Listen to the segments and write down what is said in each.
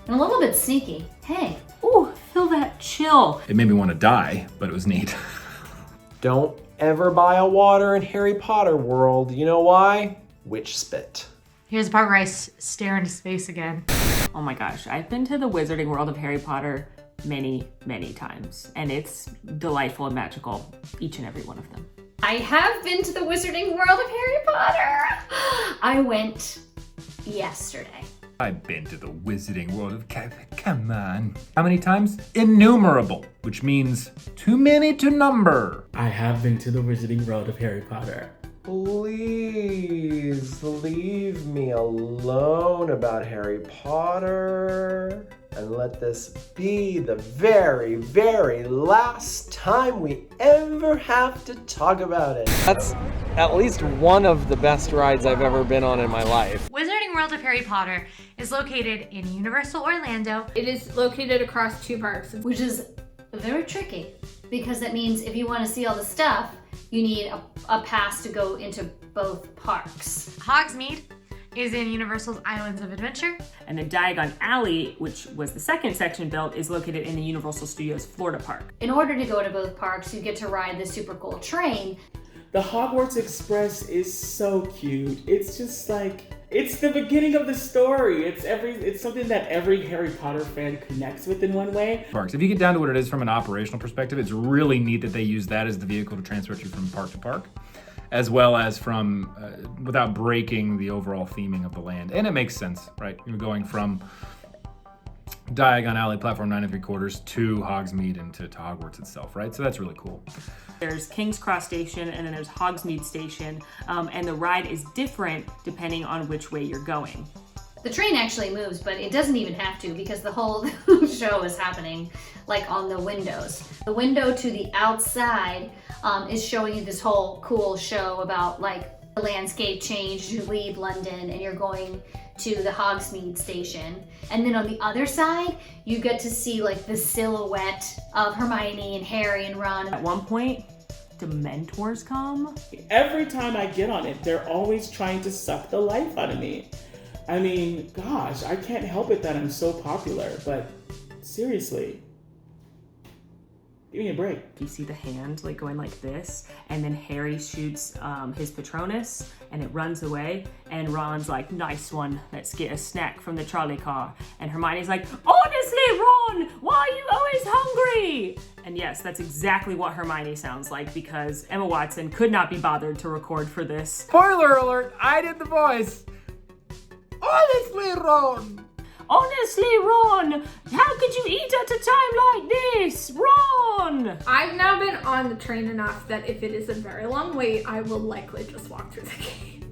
And a little bit sneaky. Hey. Ooh, feel that chill. It made me want to die, but it was neat. Don't ever buy a water in Harry Potter world. You know why? Witch spit. Here's the part where I stare into space again. Oh my gosh, I've been to the Wizarding World of Harry Potter many, many times, and it's delightful and magical, each and every one of them. I have been to the Wizarding World of Harry Potter. I went yesterday. I've been to the Wizarding World of come on. How many times? Innumerable, which means too many to number. I have been to the Wizarding World of Harry Potter. Please leave me alone about Harry Potter and let this be the very, very last time we ever have to talk about it. That's at least one of the best rides I've ever been on in my life. Wizarding World of Harry Potter is located in Universal Orlando. It is located across 2 parks. Which is very tricky because that means if you want to see all the stuff, you need a pass to go into both parks. Hogsmeade is in Universal's Islands of Adventure. And the Diagon Alley, which was the second section built, is located in the Universal Studios Florida Park. In order to go to both parks, you get to ride the super cool train. The Hogwarts Express is so cute. It's just like, it's the beginning of the story. It's something that every Harry Potter fan connects with in one way. Parks. If you get down to what it is from an operational perspective, it's really neat that they use that as the vehicle to transport you from park to park, as well as from, without breaking the overall theming of the land. And it makes sense, right? You're going from Diagon Alley, platform 9 3/4 to Hogsmeade and to Hogwarts itself, right? So that's really cool. There's King's Cross Station and then there's Hogsmeade Station, and the ride is different depending on which way you're going. The train actually moves, but it doesn't even have to because the whole show is happening like on the windows. The window to the outside is showing you this whole cool show about like the landscape change. You leave London and you're going to the Hogsmeade station. And then on the other side, you get to see like the silhouette of Hermione and Harry and Ron. At one point, Dementors come. Every time I get on it, they're always trying to suck the life out of me. I mean, gosh, I can't help it that I'm so popular, but seriously, give me a break. You see the hand like going like this, and then Harry shoots his Patronus, and it runs away, and Ron's like, nice one, let's get a snack from the trolley car. And Hermione's like, honestly, Ron, why are you always hungry? And yes, that's exactly what Hermione sounds like because Emma Watson could not be bothered to record for this. Spoiler alert, I did the voice. Honestly, Ron. Honestly, Ron, how could you eat at a time like this? Ron! I've now been on the train enough that if it is a very long wait, I will likely just walk through the gate.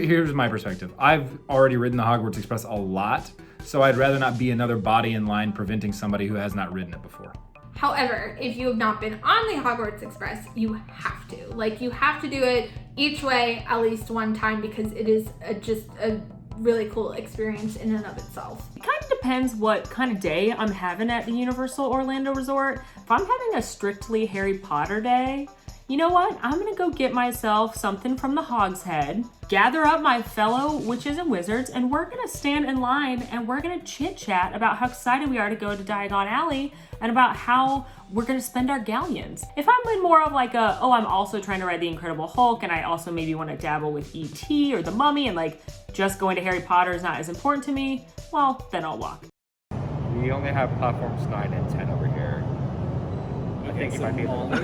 Here's my perspective. I've already ridden the Hogwarts Express a lot, so I'd rather not be another body in line preventing somebody who has not ridden it before. However, if you have not been on the Hogwarts Express, you have to. Like, you have to do it each way at least one time because it is just a really cool experience in and of itself. It kind of depends what kind of day I'm having at the Universal Orlando Resort. If I'm having a strictly Harry Potter day, you know what? I'm gonna go get myself something from the Hog's Head, gather up my fellow witches and wizards, and we're gonna stand in line and we're gonna chit chat about how excited we are to go to Diagon Alley and about how we're gonna spend our galleons. If I'm in more of like a, oh, I'm also trying to ride the Incredible Hulk and I also maybe wanna dabble with E.T. or the Mummy and like just going to Harry Potter is not as important to me, well, then I'll walk. We only have platforms 9 and 10 over here. I think you might be able to.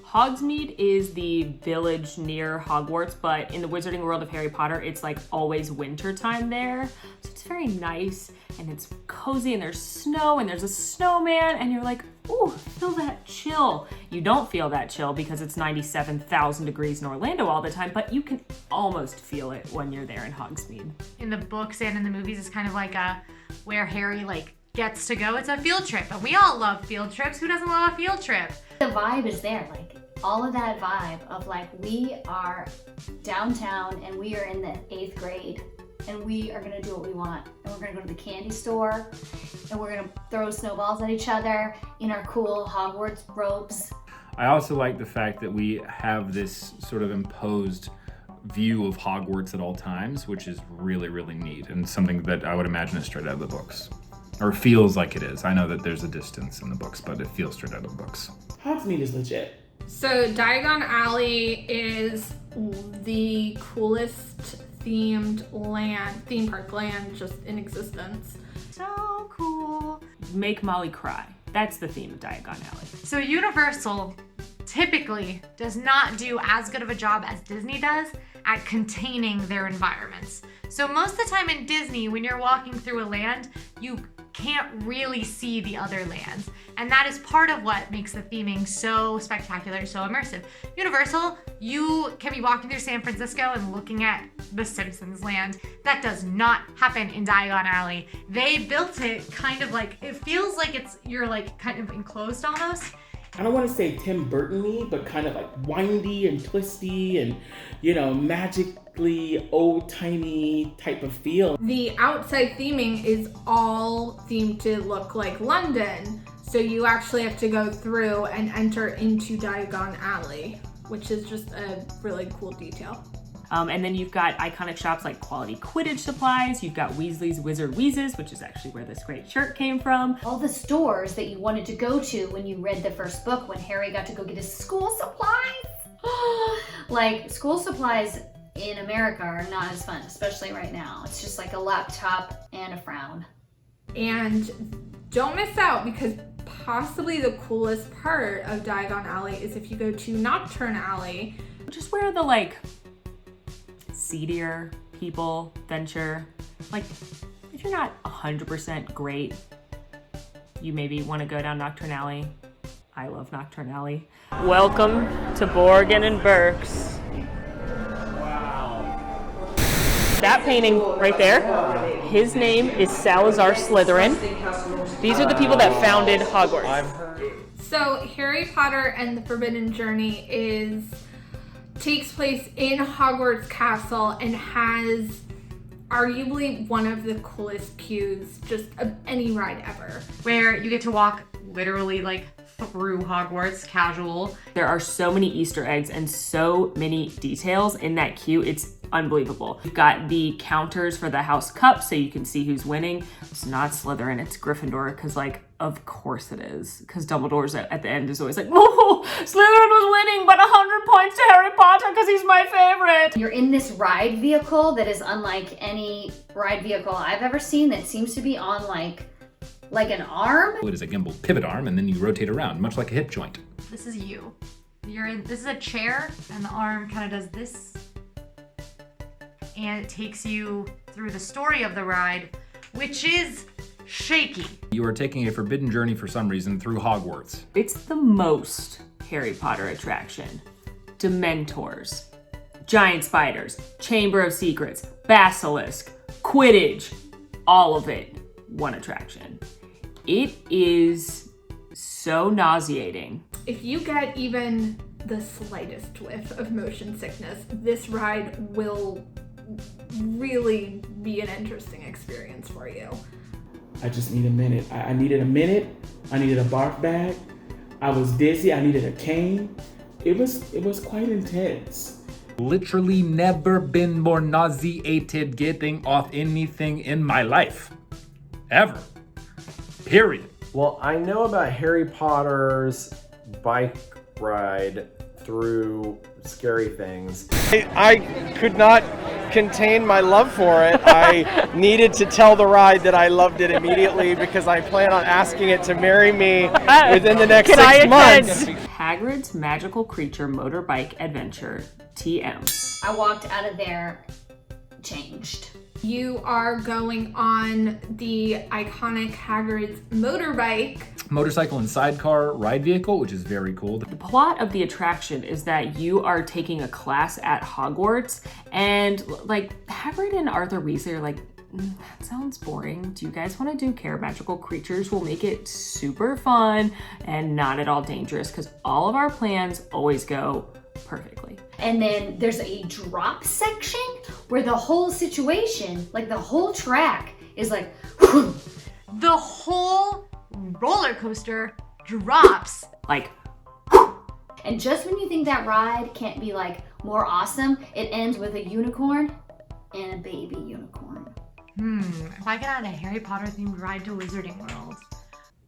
Hogsmeade is the village near Hogwarts, but in the Wizarding World of Harry Potter, it's like always winter time there. So it's very nice and it's cozy and there's snow and there's a snowman and you're like, ooh, feel that chill. You don't feel that chill because it's 97,000 degrees in Orlando all the time, but you can almost feel it when you're there in Hogsmeade. In the books and in the movies, it's kind of like where Harry like gets to go. It's a field trip, and we all love field trips. Who doesn't love a field trip? The vibe is there, like all of that vibe of like we are downtown and we are in the 8th grade and we are gonna do what we want. And we're gonna go to the candy store and we're gonna throw snowballs at each other in our cool Hogwarts robes. I also like the fact that we have this sort of imposed view of Hogwarts at all times, which is really, really neat and something that I would imagine is straight out of the books. Or feels like it is. I know that there's a distance in the books, but it feels straight out of the books. Hogsmeade is legit. So Diagon Alley is the coolest theme park land just in existence. So cool. Make Molly cry. That's the theme of Diagon Alley. So Universal typically does not do as good of a job as Disney does at containing their environments. So most of the time in Disney, when you're walking through a land, you can't really see the other lands. And that is part of what makes the theming so spectacular, so immersive. Universal, you can be walking through San Francisco and looking at the Simpsons land. That does not happen in Diagon Alley. They built it kind of like, it feels like you're like kind of enclosed almost. I don't want to say Tim Burton-y, but kind of like windy and twisty and, magically old-timey type of feel. The outside theming is all themed to look like London. So you actually have to go through and enter into Diagon Alley, which is just a really cool detail. And then you've got iconic shops like Quality Quidditch Supplies. You've got Weasley's Wizard Wheezes, which is actually where this great shirt came from. All the stores that you wanted to go to when you read the first book, when Harry got to go get his school supplies. Like, school supplies in America are not as fun, especially right now. It's just like a laptop and a frown. And don't miss out, because possibly the coolest part of Diagon Alley is if you go to Nocturne Alley. Just where the seedier people venture. Like, if you're not 100% great, you maybe want to go down Nocturne Alley. I love Nocturne Alley. Welcome to Borgin and Burke's. Wow. That painting right there, his name is Salazar Slytherin. These are the people that founded Hogwarts. So Harry Potter and the Forbidden Journey takes place in Hogwarts Castle and has arguably one of the coolest queues just of any ride ever. Where you get to walk literally through Hogwarts casual. There are so many Easter eggs and so many details in that queue. It's unbelievable. You've got the counters for the House Cup so you can see who's winning. It's not Slytherin, it's Gryffindor, because of course it is. Because Dumbledore's at the end is always like, oh, Slytherin was winning, but 100 points to Harry Potter because he's my favorite. You're in this ride vehicle that is unlike any ride vehicle I've ever seen, that seems to be on like an arm. It is a gimbal pivot arm, and then you rotate around, much like a hip joint. This is you. This is a chair, and the arm kind of does this. And it takes you through the story of the ride, which is shaky. You are taking a forbidden journey for some reason through Hogwarts. It's the most Harry Potter attraction. Dementors, giant spiders, Chamber of Secrets, Basilisk, Quidditch, all of it, one attraction. It is so nauseating. If you get even the slightest whiff of motion sickness, this ride will really be an interesting experience for you. I just need a minute. I needed a minute. I needed a barf bag. I was dizzy. I needed a cane. It was quite intense. Literally never been more nauseated getting off anything in my life. Ever. Period. Well, I know about Harry Potter's bike ride through scary things. I could not contain my love for it. I needed to tell the ride that I loved it immediately because I plan on asking it to marry me within the next 6 months. Hagrid's Magical Creature Motorbike Adventure, TM. I walked out of there changed. You are going on the iconic Hagrid's motorbike. Motorcycle and sidecar ride vehicle, which is very cool. The plot of the attraction is that you are taking a class at Hogwarts, and Hagrid and Arthur Weasley are like, that sounds boring. Do you guys want to do Care Magical Creatures? We'll make it super fun and not at all dangerous, because all of our plans always go perfectly. And then there's a drop section where the whole situation, the whole track is like, whew. The whole roller coaster drops. And just when you think that ride can't be more awesome, it ends with a unicorn and a baby unicorn. If I could add a Harry Potter themed ride to Wizarding World.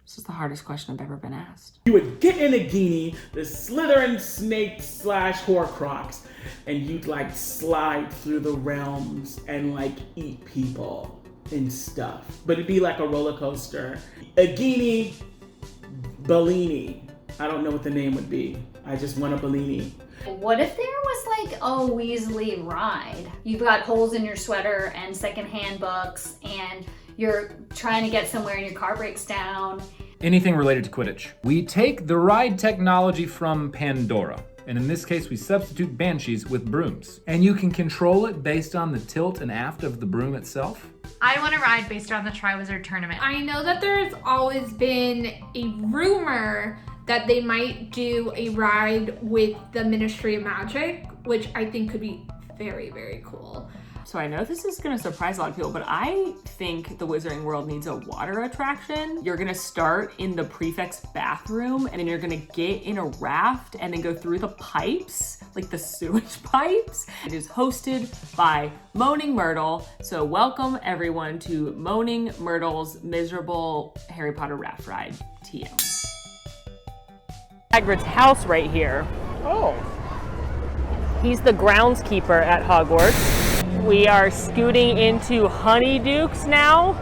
This is the hardest question I've ever been asked. You would get in a Nagini, the Slytherin snake / Horcrux, and you'd like slide through the realms and like eat people and stuff. But it'd be like a roller coaster. Nagini Bellini. I don't know what the name would be. I just want a Bellini. What if there was like a Weasley ride? You've got holes in your sweater and secondhand books, and you're trying to get somewhere and your car breaks down. Anything related to Quidditch. We take the ride technology from Pandora, and in this case we substitute banshees with brooms. And you can control it based on the tilt and aft of the broom itself. I want to ride based on the Triwizard Tournament. I know that there's always been a rumor that they might do a ride with the Ministry of Magic, which I think could be very, very cool. So I know this is gonna surprise a lot of people, but I think the Wizarding World needs a water attraction. You're gonna start in the prefect's bathroom, and then you're gonna get in a raft and then go through the pipes, like the sewage pipes. It is hosted by Moaning Myrtle. So welcome everyone to Moaning Myrtle's miserable Harry Potter raft ride, TM. Hagrid's house right here. Oh. He's the groundskeeper at Hogwarts. We are scooting into Honeydukes now.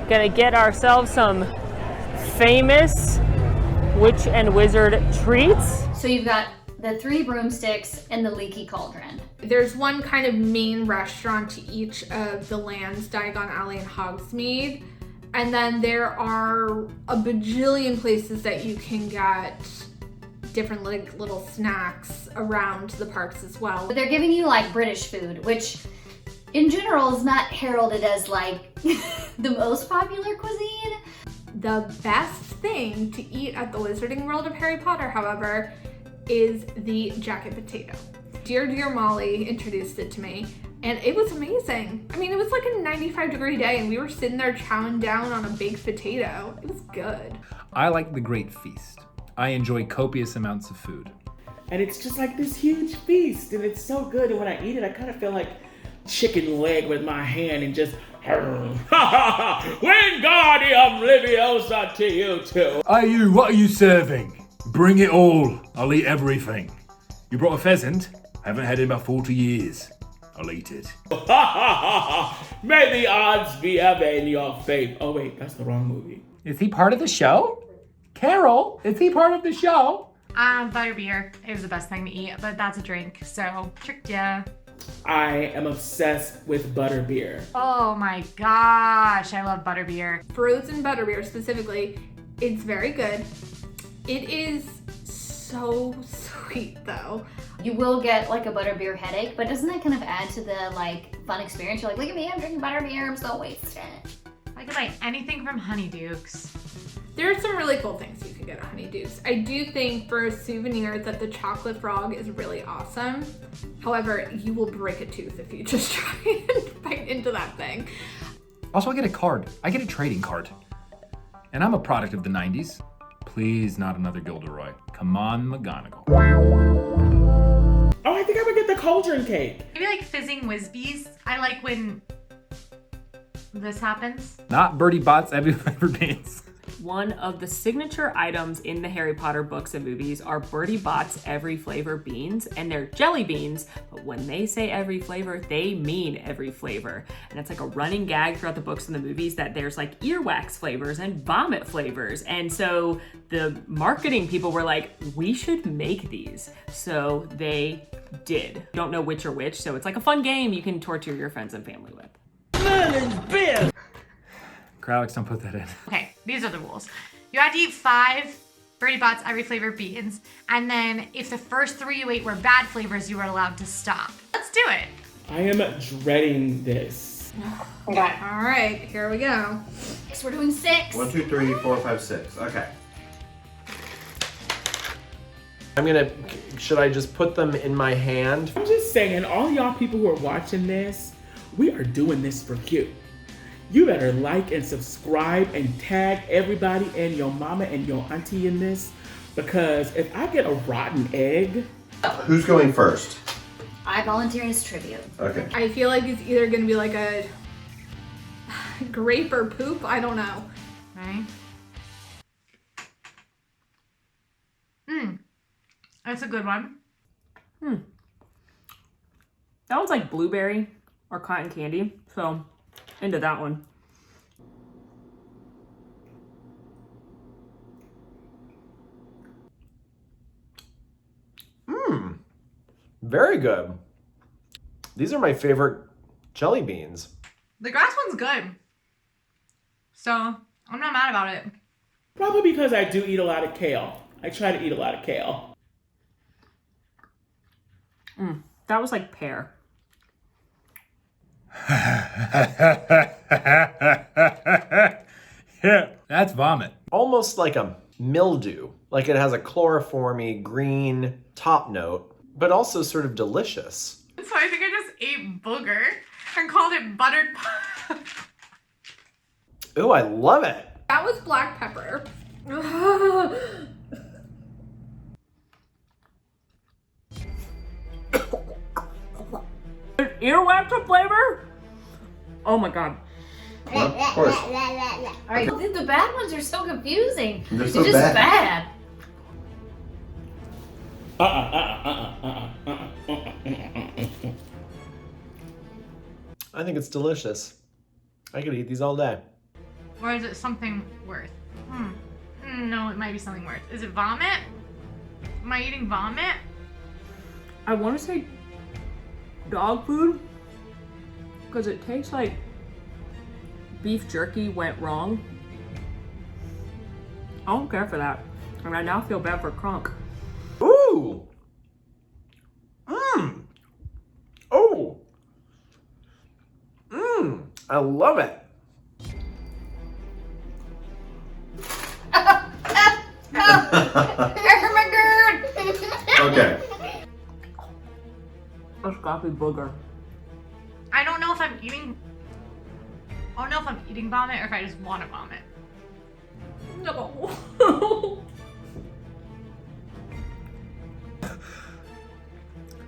Gonna get ourselves some famous witch and wizard treats. So you've got the 3 broomsticks and the leaky cauldron. There's one kind of main restaurant to each of the lands, Diagon Alley and Hogsmeade. And then there are a bajillion places that you can get different like little snacks around the parks as well. But they're giving you like British food, which in general is not heralded as like the most popular cuisine. The best thing to eat at the Wizarding World of Harry Potter, however, is the jacket potato. Dear Molly introduced it to me, and it was amazing. I mean, it was like a 95-degree day, and we were sitting there chowing down on a baked potato. It was good. I like the Great Feast. I enjoy copious amounts of food. And it's just like this huge feast, and it's so good. And when I eat it, I kind of feel like chicken leg with my hand and just Wingardium Leviosa to you too. What are you serving? Bring it all. I'll eat everything. You brought a pheasant? I haven't had it in about 40 years. I'll eat it. May the odds be ever in your favor. Oh wait, that's the wrong movie. Is he part of the show? Carol, is he part of the show? Butterbeer. It was the best thing to eat, but that's a drink, so tricked ya. I am obsessed with butterbeer. Oh my gosh, I love butterbeer. Frozen butterbeer specifically, it's very good. It is so sweet though. You will get like a butterbeer headache, but doesn't that kind of add to the like fun experience? You're like, look at me, I'm drinking butterbeer, I'm so wasted. I could buy anything from Honeydukes. There are some really cool things you can get at Honeydukes. I do think for a souvenir that the chocolate frog is really awesome. However, you will break a tooth if you just try and bite into that thing. Also, I get a card. I get a trading card. And I'm a product of the 90s. Please, not another Gilderoy. Come on, McGonagall. Oh, I think I would get the cauldron cake. Maybe like fizzing Whizbees. I like when this happens. Not Bertie Bott's every flavor beans. One of the signature items in the Harry Potter books and movies are Bertie Bott's every flavor beans, and they're jelly beans, but when they say every flavor, they mean every flavor. And it's like a running gag throughout the books and the movies that there's like earwax flavors and vomit flavors. And so the marketing people were like, we should make these. So they did. Don't know which are which, so it's like a fun game you can torture your friends and family with. Kralix, don't put that in. Okay, these are the rules. You had to eat 5 Bertie Bott's every flavor beans, and then if the first 3 you ate were bad flavors, you were allowed to stop. Let's do it. I am dreading this. Okay. All right, here we go. So we're doing 6. 1, 2, 3, 4, 5, 6. Okay. Should I just put them in my hand? I'm just saying, all y'all people who are watching this, we are doing this for you. You better like and subscribe and tag everybody and your mama and your auntie in this, because if I get a rotten egg... Who's going first? I volunteer as tribute. Okay. I feel like it's either gonna be like a grape or poop. I don't know. Right? That's a good one. That one's like blueberry or cotton candy, so into that one. Very good. These are my favorite jelly beans. The grass one's good. So, I'm not mad about it. Probably because I do eat a lot of kale. I try to eat a lot of kale. That was like pear. Yeah, that's vomit. Almost like a mildew. Like it has a chloroformy green top note, but also sort of delicious. So I think I just ate booger and called it buttered pop. Ooh, I love it. That was black pepper. Earwax flavor? Oh my god. Well, of course. All right, the bad ones are so confusing. They're so just bad. I think it's delicious. I could eat these all day. Or is it something worse? No, it might be something worse. Is it vomit? Am I eating vomit? I want to say dog food because it tastes like beef jerky went wrong. I don't care for that. And I now feel bad for Kronk. Ooh. Mmm. Oh. Mmm. I love it. Okay. A sloppy booger. I don't know if I'm eating... I don't know if I'm eating vomit or if I just want to vomit. No.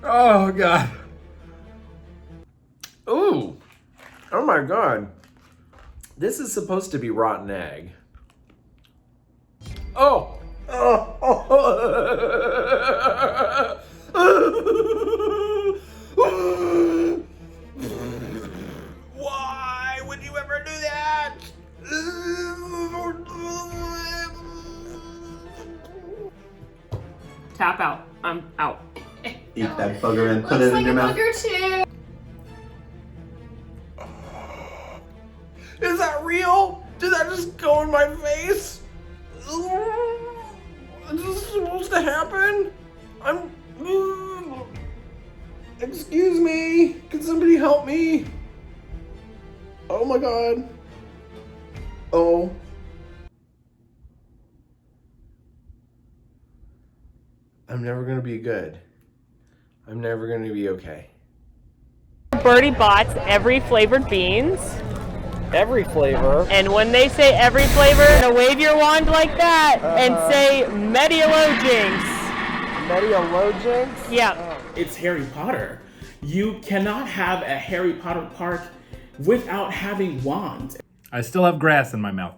Oh, God. Ooh. Oh my god. This is supposed to be rotten egg. Oh. Why would you ever do that? Tap out. I'm out. Eat that bugger and put it in your mouth. Too. Is that real? Did that just go in my face? Is this supposed to happen? Excuse me. Can somebody help me? Oh my god. Oh. I'm never gonna be good. I'm never gonna be okay. Bertie Bott's every flavored beans. Every flavor. And when they say every flavor, you're gonna wave your wand like that and say Mediologings. Mediologings? Yeah. It's Harry Potter. You cannot have a Harry Potter park without having wands. I still have grass in my mouth.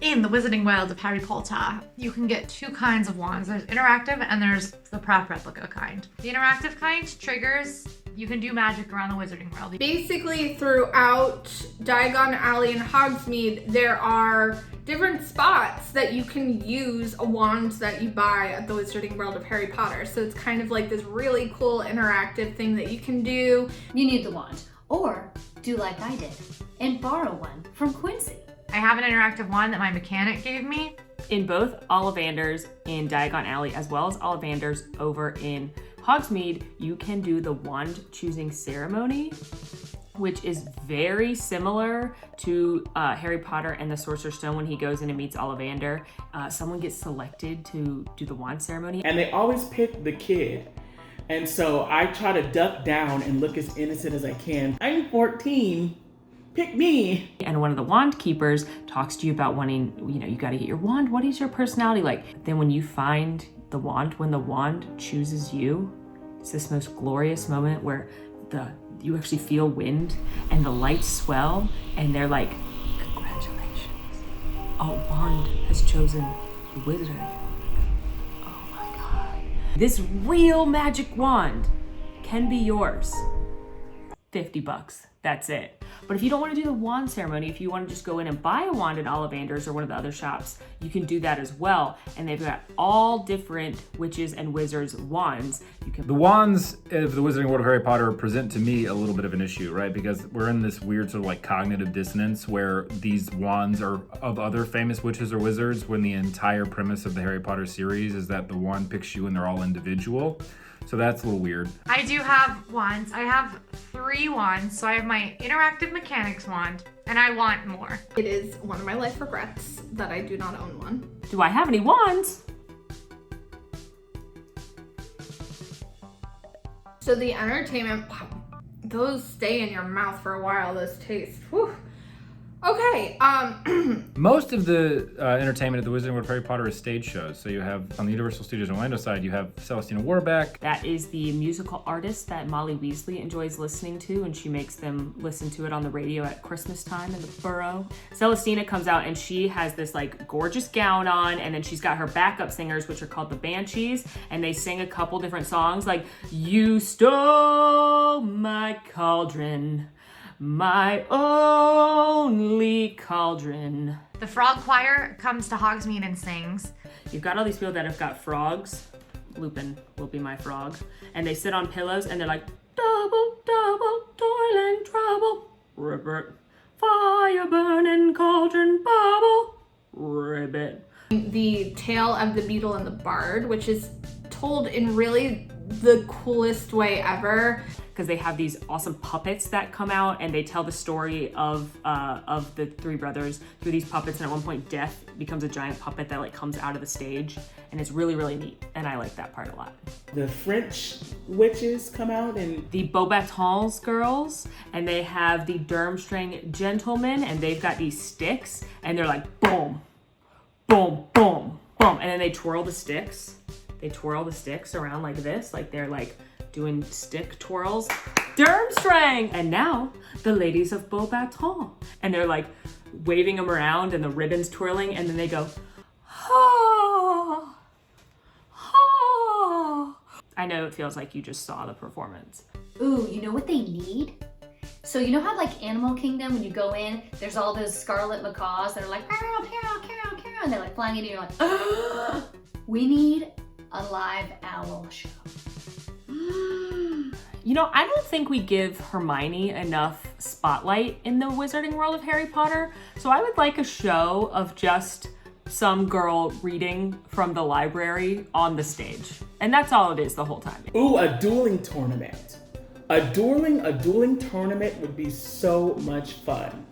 In the Wizarding World of Harry Potter, you can get two kinds of wands. There's interactive and there's the prop replica kind. The interactive kind triggers, you can do magic around the Wizarding World. Basically, throughout Diagon Alley and Hogsmeade, there are different spots that you can use a wand that you buy at the Wizarding World of Harry Potter. So it's kind of like this really cool interactive thing that you can do. You need the wand, or do like I did and borrow one from Quincy. I have an interactive wand that my mechanic gave me. In both Ollivanders in Diagon Alley as well as Ollivanders over in Hogsmeade, you can do the wand choosing ceremony, which is very similar to Harry Potter and the Sorcerer's Stone when he goes in and meets Ollivander. Someone gets selected to do the wand ceremony. And they always pick the kid. And so I try to duck down and look as innocent as I can. I'm 14. Pick me. And one of the wand keepers talks to you about wanting, you got to get your wand. What is your personality like? Then when you find the wand, when the wand chooses you, It's this most glorious moment where you actually feel wind and the lights swell and they're like, congratulations, a wand has chosen the wizard. Oh my God. This real magic wand can be yours. $50, that's it. But if you don't want to do the wand ceremony, if you want to just go in and buy a wand at Ollivanders or one of the other shops, you can do that as well. And they've got all different witches and wizards wands. The wands of the Wizarding World of Harry Potter present to me a little bit of an issue, right? Because we're in this weird sort of like cognitive dissonance where these wands are of other famous witches or wizards when the entire premise of the Harry Potter series is that the wand picks you and they're all individual. So that's a little weird. I do have wands. I have 3 wands. So I have my interactive mechanics wand, and I want more. It is one of my life regrets that I do not own one. Do I have any wands? So the entertainment, those stay in your mouth for a while, those taste. Whew. Okay, Most of the entertainment at the Wizarding World of Harry Potter is stage shows. So you have, on the Universal Studios Orlando side, you have Celestina Warbeck. That is the musical artist that Molly Weasley enjoys listening to, and she makes them listen to it on the radio at Christmas time in the borough. Celestina comes out and she has this like gorgeous gown on, and then she's got her backup singers, which are called the Banshees, and they sing a couple different songs like, "You stole my cauldron, my only cauldron." The frog choir comes to Hogsmeade and sings. You've got all these people that have got frogs. Lupin will be my frog. And they sit on pillows and they're like, double, double, toil and trouble. Ribbit. Fire burning cauldron bubble. Ribbit. the tale of the beetle and the bard, which is told in really the coolest way ever. Because they have these awesome puppets that come out and they tell the story of the three brothers through these puppets. And at one point, Death becomes a giant puppet that like comes out of the stage, and it's really, really neat. And I like that part a lot. The French witches come out and the Beauxbatons girls, and they have the Durmstrang gentlemen, and they've got these sticks, and they're like boom, boom, boom, boom, and then they twirl the sticks. They twirl the sticks around like this, like they're like doing stick twirls. Durmstrang! And now the ladies of Beauxbaton, and they're like waving them around and the ribbons twirling, and then they go, ha, ha. I know it feels like you just saw the performance. Ooh, you know what they need? So you know how like Animal Kingdom, when you go in, there's all those scarlet macaws that are like, carol, carol, carol, carol, and they're like flying into you, like, ah! We need a live owl show. You know, I don't think we give Hermione enough spotlight in the Wizarding World of Harry Potter, so I would like a show of just some girl reading from the library on the stage. And that's all it is the whole time. ooh, a dueling tournament. A dueling tournament would be so much fun.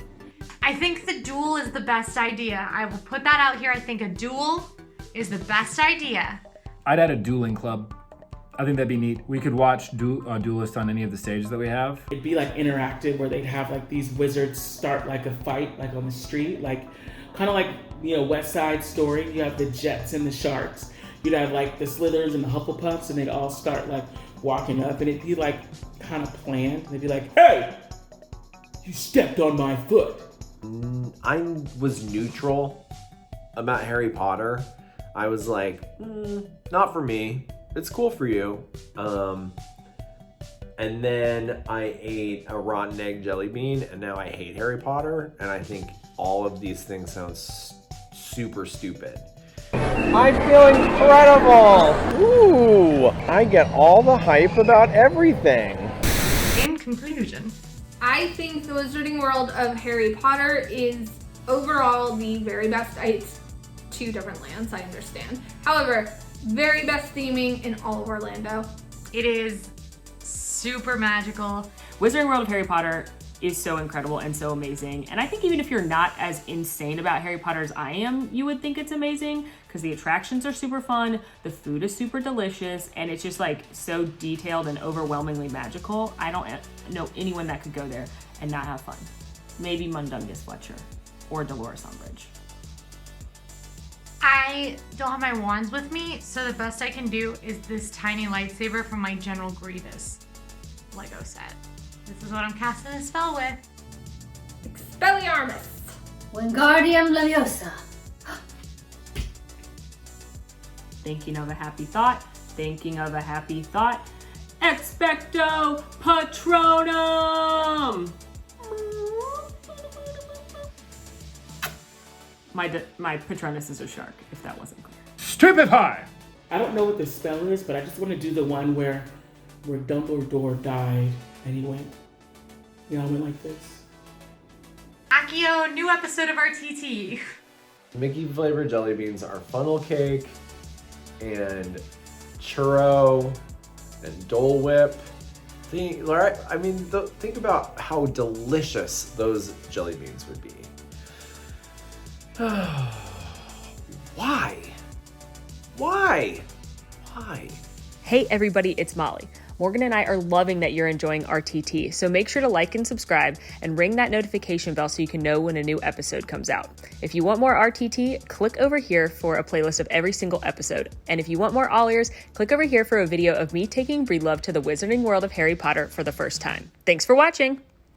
I think the duel is the best idea. I will put that out here. I think a duel is the best idea. I'd add a dueling club. I think that'd be neat. We could watch duelists on any of the stages that we have. It'd be like interactive, where they'd have like these wizards start like a fight, like on the street, like kind of like, you know, West Side Story. You have the Jets and the Sharks. You'd have like the Slytherins and the Hufflepuffs, and they'd all start like walking up, and it'd be like kind of planned. They'd be like, "Hey, you stepped on my foot." I was neutral about Harry Potter. I was like, not for me. It's cool for you. And then I ate a rotten egg jelly bean, and now I hate Harry Potter, and I think all of these things sound super stupid. I feel incredible! Ooh, I get all the hype about everything. In conclusion, I think the Wizarding World of Harry Potter is overall the very best. It's 2 different lands, I understand. However, very best theming in all of Orlando. it is super magical. Wizarding World of Harry Potter is so incredible and so amazing. And I think even if you're not as insane about Harry Potter as I am, you would think it's amazing because the attractions are super fun, the food is super delicious, and it's just like so detailed and overwhelmingly magical. I don't know anyone that could go there and not have fun. Maybe Mundungus Fletcher or Dolores Umbridge. I don't have my wands with me, so the best I can do is this tiny lightsaber from my General Grievous Lego set. This is what I'm casting a spell with. Expelliarmus. Wingardium Leviosa. Thinking of a happy thought. Thinking of a happy thought. Expecto Patronum! My Patronus is a shark, if that wasn't clear. Stupefy! I don't know what the spell is, but I just want to do the one where Dumbledore died and he went, I went like this. Akio, new episode of RTT. Mickey flavored jelly beans are funnel cake and churro and Dole Whip. Think about how delicious those jelly beans would be. Why? Hey everybody, it's Molly. Morgan and I are loving that you're enjoying RTT, so make sure to like and subscribe and ring that notification bell so you can know when a new episode comes out. If you want more RTT, click over here for a playlist of every single episode. And if you want more All Ears, click over here for a video of me taking Breedlove to the wizarding world of Harry Potter for the first time. Thanks for watching!